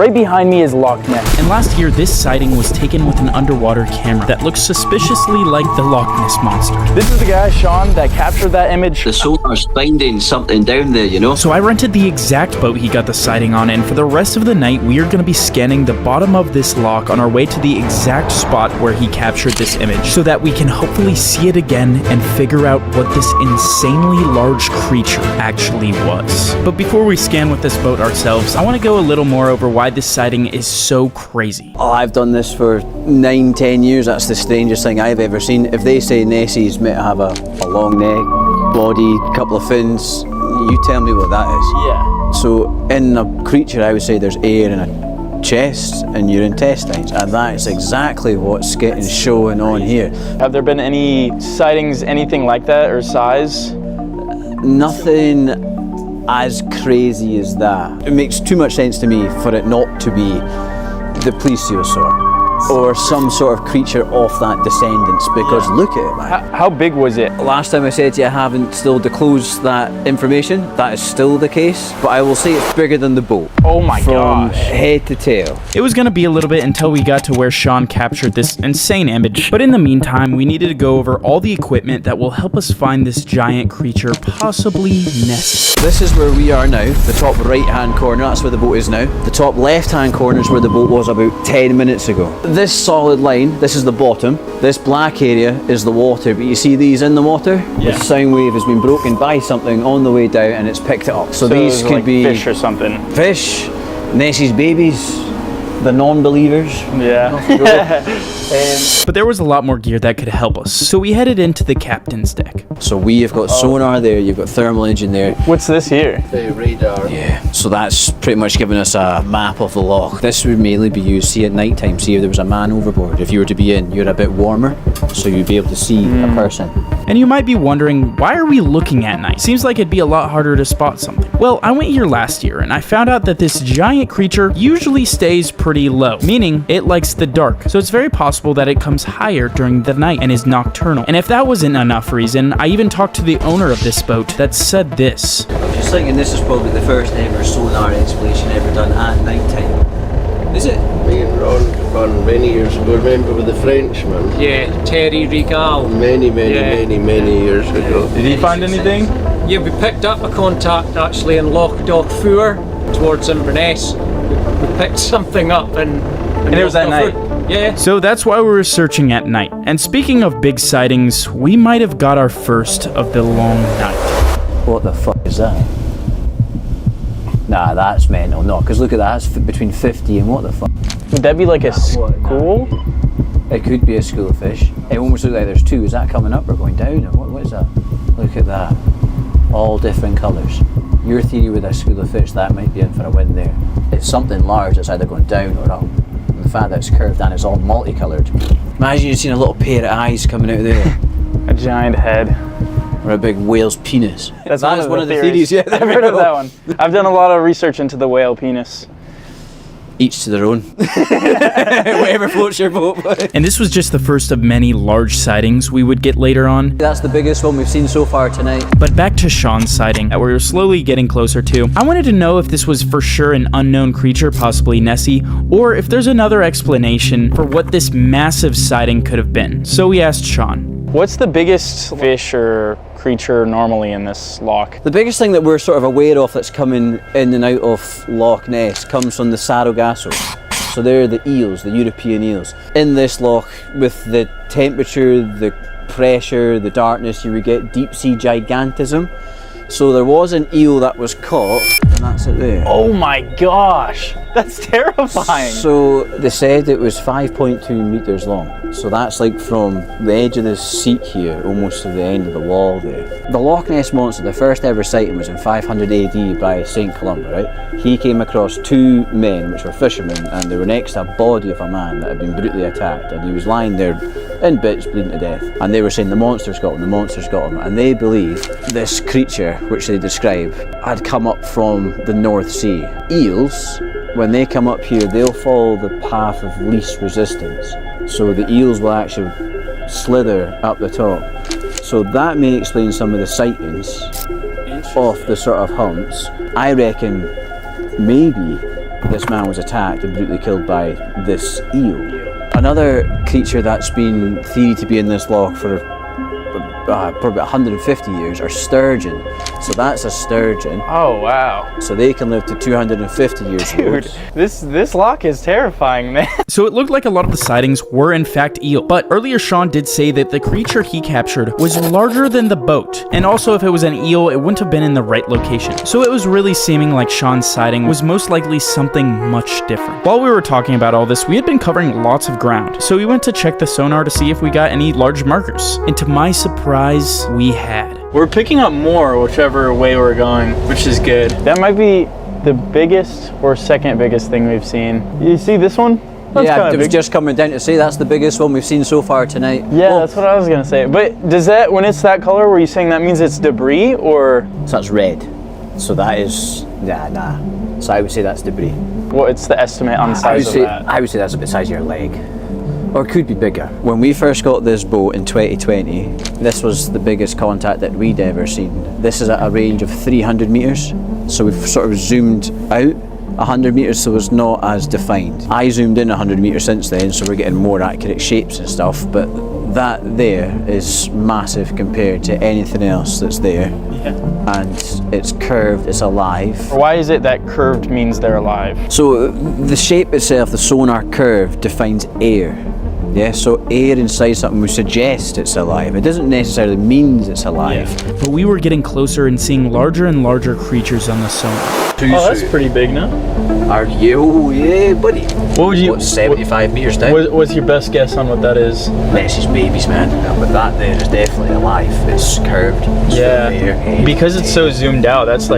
Right behind me is Loch Ness. And last year, this sighting was taken with an underwater camera that looks suspiciously like the Loch Ness Monster. This is the guy, Sean, that captured that image. The sonar's finding something down there, you know? So I rented the exact boat he got the sighting on, and for the rest of the night, we are going to be scanning the bottom of this loch on our way to the exact spot where he captured this image, so that we can hopefully see it again and figure out what this insanely large creature actually was. But before we scan with this boat ourselves, I want to go a little more over why this sighting is so crazy. Oh, I've done this for 9-10 years. That's the strangest thing I've ever seen. If they say Nessie's meant to have a long neck, body, couple of fins, you tell me what that is. Yeah. So in a creature, I would say there's air in a chest and your intestines, and that's exactly what's getting shown on here. Have there been any sightings, anything like that, or size? Nothing as crazy as that. It makes too much sense to me for it not to be the plesiosaur or some sort of creature off that descendants, because look at it, man. How big was it? Last time I said to you I haven't still disclosed that information. That is still the case, but I will say it's bigger than the boat. Oh my From gosh. head to tail. It was going to be a little bit until we got to where Sean captured this insane image, but in the meantime, we needed to go over all the equipment that will help us find this giant creature, possibly Nessie. This is where we are now, the top right hand corner, that's where the boat is now. The top left hand corner is where the boat was about 10 minutes ago. This solid line, this is the bottom. This black area is the water, but you see these in the water? Yeah. The sound wave has been broken by something on the way down and it's picked it up. So these could like be fish or something. fish, Nessie's babies, the non-believers. Yeah. But there was a lot more gear that could help us, so we headed into the captain's deck. So we have got sonar there, you've got thermal engine there. What's this here? The radar. Yeah, so that's pretty much giving us a map of the loch. This would mainly be used, see at night time, see if there was a man overboard. If you were to be in, you're a bit warmer, so you'd be able to see a person. And you might be wondering, why are we looking at night? Seems like it'd be a lot harder to spot something. Well, I went here last year and I found out that this giant creature usually stays pretty low, meaning it likes the dark. So it's very possible that it comes higher during the night and is nocturnal. And if that wasn't enough reason, I even talked to the owner of this boat that said this. I'm just thinking this is probably the first ever sonar exploration ever done at night time. Is it? Me and Ron run many years ago. Remember with the Frenchman? Yeah, Terry Regal. Many years ago. Did he find anything? Yeah, we picked up a contact actually in Loch Four towards Inverness. We picked something up and it was at night? Yeah. So that's why we were searching at night. And speaking of big sightings, we might have got our first of the long night. What the fuck is that? Nah, that's mental. No, because look at that, it's between 50 and what the fuck? Would that be like a school? It could be a school of fish. It almost looks like there's two. Is that coming up or going down? Or what is that? Look at that. All different colours. Your theory with a school of fish, that might be in for a win there. It's something large that's either going down or up. And the fact that it's curved and it's all multicoloured. Imagine you've seen a little pair of eyes coming out of there. A giant head. Or a big whale's penis. That's That is one of the theories, yeah. I've heard of that one. I've done a lot of research into the whale penis. Each to their own. Whatever floats your boat. And this was just the first of many large sightings we would get later on. That's the biggest one we've seen so far tonight. But back to Sean's sighting that we were slowly getting closer to. I wanted to know if this was for sure an unknown creature, possibly Nessie, or if there's another explanation for what this massive sighting could have been. So we asked Sean. What's the biggest fish or creature normally in this loch? The biggest thing that we're sort of aware of that's coming in and out of Loch Ness comes from the Sargasso. So they're the eels, the European eels. In this loch, with the temperature, the pressure, the darkness, you would get deep sea gigantism. So there was an eel that was caught, and that's it there. Oh my gosh, that's terrifying. So they said it was 5.2 meters long. So that's like from the edge of the seat here, almost to the end of the wall there. The Loch Ness Monster, the first ever sighting was in 500 AD by St. Columba, right? He came across two men, which were fishermen, and they were next to a body of a man that had been brutally attacked, and he was lying there in bits, bleeding to death. And they were saying, the monster's got him, the monster's got him. And they believe this creature, which they describe, had come up from the North Sea. Eels, when they come up here, they'll follow the path of least resistance. So the eels will actually slither up the top. So that may explain some of the sightings of the sort of humps. I reckon maybe this man was attacked and brutally killed by this eel. Another creature that's been theory to be in this loch for probably about 150 years are sturgeon. So that's a sturgeon. Oh, wow. So they can live to 250 years old. Dude, this loch is terrifying, man. So it looked like a lot of the sightings were in fact eel, but earlier Sean did say that the creature he captured was larger than the boat, and also if it was an eel, it wouldn't have been in the right location. So it was really seeming like Sean's sighting was most likely something much different. While we were talking about all this, we had been covering lots of ground, so we went to check the sonar to see if we got any large markers, and to my surprise, we had. We're picking up more whichever way we're going, which is good. That might be the biggest or second biggest thing we've seen. You see this one? That's yeah, kinda it was big. just coming down to say that's the biggest one we've seen so far tonight. Yeah, Well, that's what I was gonna say. But does that, when it's that color, were you saying that means it's debris or? so that's red. So that is, nah. So I would say that's debris. What's the estimate on the size of that? I would say that's about the size of your leg. Or it could be bigger. When we first got this boat in 2020, this was the biggest contact that we'd ever seen. This is at a range of 300 metres. So we've sort of zoomed out 100 metres, so it's not as defined. I zoomed in 100 metres since then, so we're getting more accurate shapes and stuff, but that there is massive compared to anything else that's there. Yeah. And it's curved, it's alive. Why is it that curved means they're alive? So the shape itself, the sonar curve, defines air. Yeah, so air inside something would suggest it's alive. It doesn't necessarily mean it's alive. Yeah. But we were getting closer and seeing larger and larger creatures on the sonar. Oh, that's pretty big now. Are you? Oh, yeah, buddy. What would you? What, 75 metres down? What's your best guess on what that is? Nessie's babies, man. But that there is definitely alive. It's curved. It's full of air. Because it's so zoomed out, that's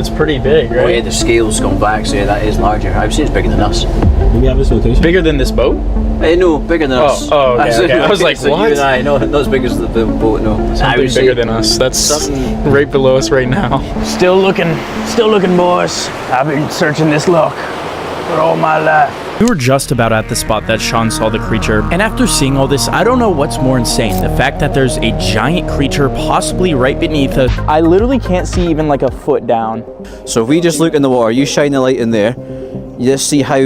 pretty big, right? Oh yeah, the scales come back, so yeah, that is larger. I would say it's bigger than us. Do we have this location? Bigger than this boat? No, bigger than us. Oh, okay. I was like, so what? You and I, no, not as big as the boat, no. I Something would say bigger than us. That's something- right below us right now. Still looking, boys. I've been searching this loch for all my life. We were just about at the spot that Sean saw the creature, and after seeing all this, I don't know what's more insane. The fact that there's a giant creature possibly right beneath us. I literally can't see even like a foot down. So if we just look in the water, you shine the light in there, you just see how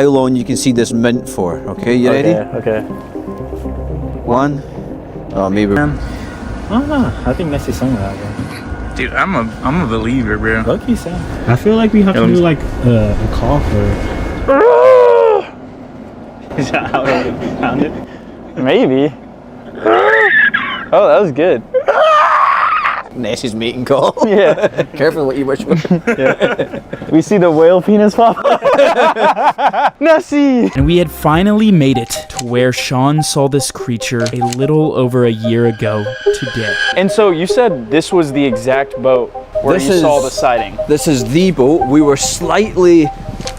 long you can see this mint for. Okay, you ready? Okay. One. Oh, maybe. I think Nessie somewhere out there. Dude, I'm a believer, bro. Lucky Sam. I feel like we have to do like a call for. Is that how it sounded? Maybe. Oh, that was good. Nessie's mating call. Yeah. Careful what you wish for. We see the whale penis pop up. Nessie! And we had finally made it to where Sean saw this creature a little over a year ago today. And so you said this was the exact boat where This you saw is- the sighting. This is the boat. We were slightly,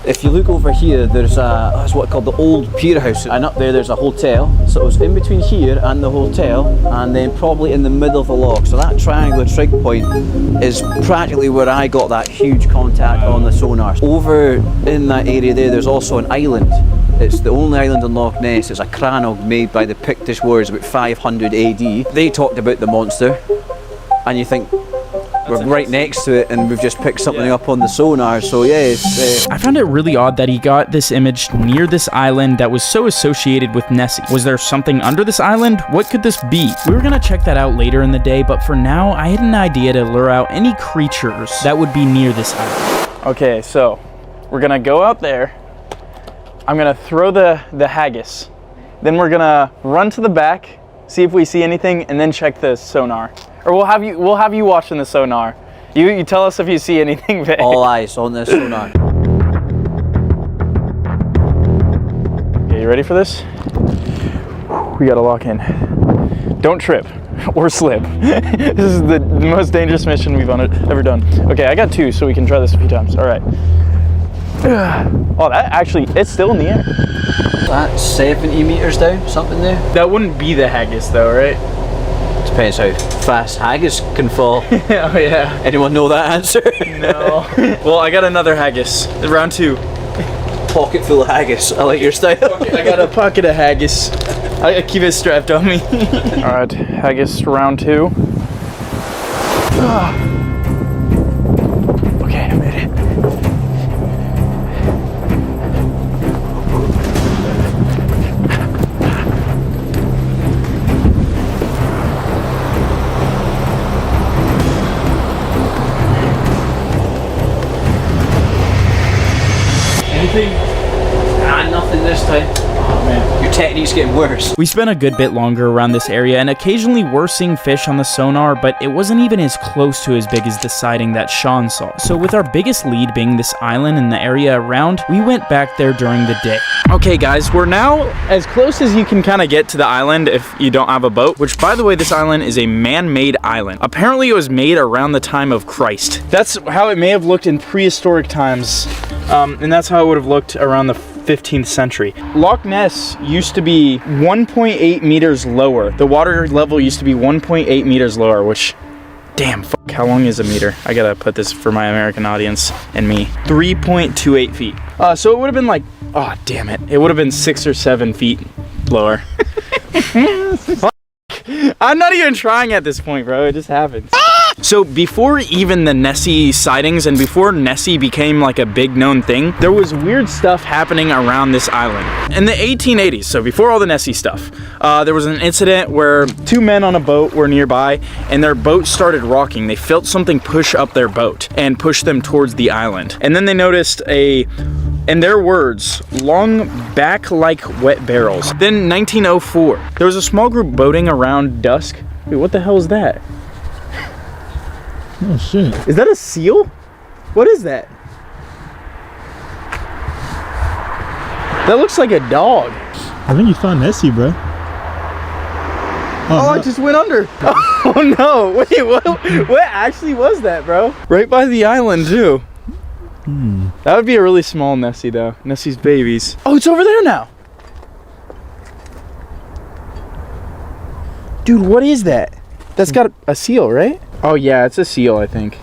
if you look over here, there's that's what called the old pier house, and up there's a hotel. So it was in between here and the hotel, and then probably in the middle of the loch. So that triangular trig point is practically where I got that huge contact on the sonar. Over in that area there's also an island. It's the only island in Loch Ness. It's a crannog made by the Pictish warriors about 500 AD. They talked about the monster, and you think, we're right next to it and we've just picked something up on the sonar, so yeah, it's, I found it really odd that he got this image near this island that was so associated with Nessie. Was there something under this island? What could this be? We were gonna check that out later in the day, but for now, I had an idea to lure out any creatures that would be near this island. Okay, so we're gonna go out there. I'm gonna throw the haggis. Then we're gonna run to the back, see if we see anything, and then check the sonar. Or we'll have you watching the sonar. You tell us if you see anything big. all eyes on this sonar. Okay, you ready for this? We gotta lock in. Don't trip or slip. This is the most dangerous mission we've ever done. Okay, I got 2, so we can try this a few times. All right. Oh, that actually, it's still in the air. That's 70 meters down, something there. That wouldn't be the haggis though, right? Depends how fast haggis can fall. Oh yeah. Anyone know that answer? No. Well, I got another haggis. Round 2. Pocket full of haggis. I like your style. I got a pocket of haggis. I keep it strapped on me. All right, haggis round 2. Okay, I made it. anything? Nah, nothing this time. Oh man, your technique's getting worse. We spent a good bit longer around this area, and occasionally we're seeing fish on the sonar, but it wasn't even as close to as big as the sighting that Sean saw. So with our biggest lead being this island and the area around, we went back there during the day. Okay guys, we're now as close as you can kind of get to the island if you don't have a boat, which by the way, this island is a man-made island. Apparently it was made around the time of Christ. That's how it may have looked in prehistoric times, and that's how it would have looked around the 15th century. Loch Ness used to be 1.8 meters lower. The water level used to be 1.8 meters lower, which, damn, fuck, how long is a meter? I gotta put this for my American audience and me. 3.28 feet. So it would have been like, oh, damn it. It would have been 6 or 7 feet lower. Fuck. I'm not even trying at this point, bro. It just happens. So before even the Nessie sightings and before Nessie became like a big known thing, there was weird stuff happening around this island. In the 1880s, so before all the Nessie stuff, there was an incident where 2 men on a boat were nearby and their boat started rocking. They felt something push up their boat and push them towards the island. And then they noticed in their words, long back like wet barrels. Then 1904, there was a small group boating around dusk. Wait, what the hell is that? Oh shit. Is that a seal? What is that? That looks like a dog. I think you found Nessie, bro. Oh, it just went under. Oh no, wait, what actually was that, bro? Right by the island too. That would be a really small Nessie though. Nessie's babies. Oh, it's over there now. Dude, what is that? That's got a seal, right? Oh yeah, it's a seal, I think.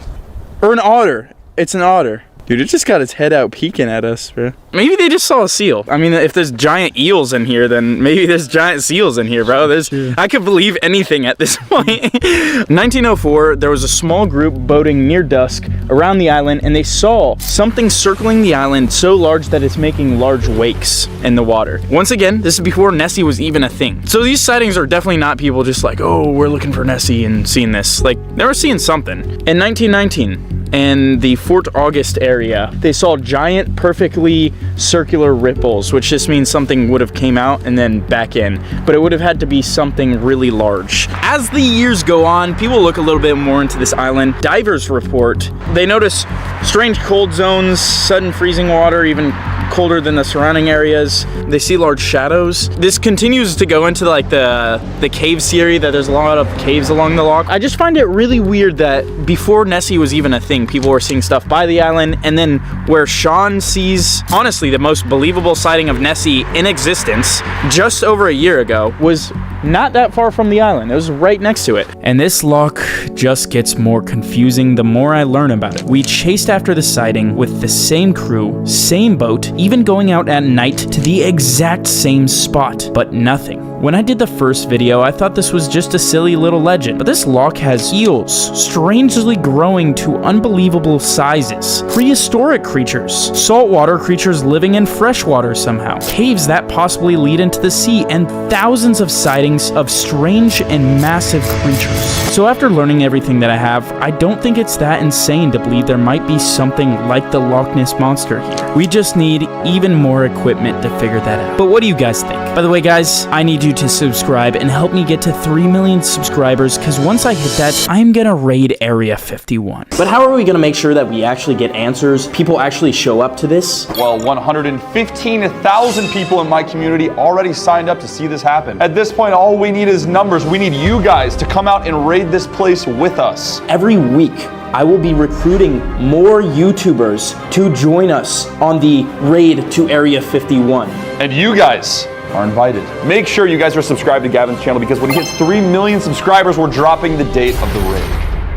Or an otter. It's an otter. Dude, it just got its head out peeking at us, bro. Maybe they just saw a seal. I mean, if there's giant eels in here, then maybe there's giant seals in here, bro. I could believe anything at this point. 1904, there was a small group boating near dusk around the island, and they saw something circling the island so large that it's making large wakes in the water. Once again, this is before Nessie was even a thing. So these sightings are definitely not people just like, oh, we're looking for Nessie and seeing this. Like, they were seeing something. In 1919, in the Fort August area, they saw giant, perfectly circular ripples, which just means something would have came out and then back in, but it would have had to be something really large. As the years go on, people look a little bit more into this island. Divers report they notice strange cold zones, sudden freezing water, even colder than the surrounding areas. They see large shadows. This continues to go into like the cave theory that there's a lot of caves along the loch. I just find it really weird that before Nessie was even a thing, people were seeing stuff by the island, and then where Sean sees, honestly, the most believable sighting of Nessie in existence just over a year ago was not that far from the island. It was right next to it. And this loch just gets more confusing the more I learn about it. We chased after the sighting with the same crew, same boat, even going out at night to the exact same spot, but nothing. When I did the first video, I thought this was just a silly little legend, but this loch has eels, strangely growing to unbelievable sizes, prehistoric creatures, saltwater creatures living in freshwater somehow, caves that possibly lead into the sea, and thousands of sightings of strange and massive creatures. So after learning everything that I have, I don't think it's that insane to believe there might be something like the Loch Ness Monster here. We just need even more equipment to figure that out. But what do you guys think? By the way, guys, I need you to subscribe and help me get to 3 million subscribers, because once I hit that, I'm gonna raid Area 51. But how are we gonna make sure that we actually get answers? People actually show up to this? Well, 115,000 people in my community already signed up to see this happen. At this point, all we need is numbers. We need you guys to come out and raid this place with us. Every week, I will be recruiting more YouTubers to join us on the raid to Area 51. And you guys are invited. Make sure you guys are subscribed to Gavin's channel, because when he hits 3 million subscribers, we're dropping the date of the raid.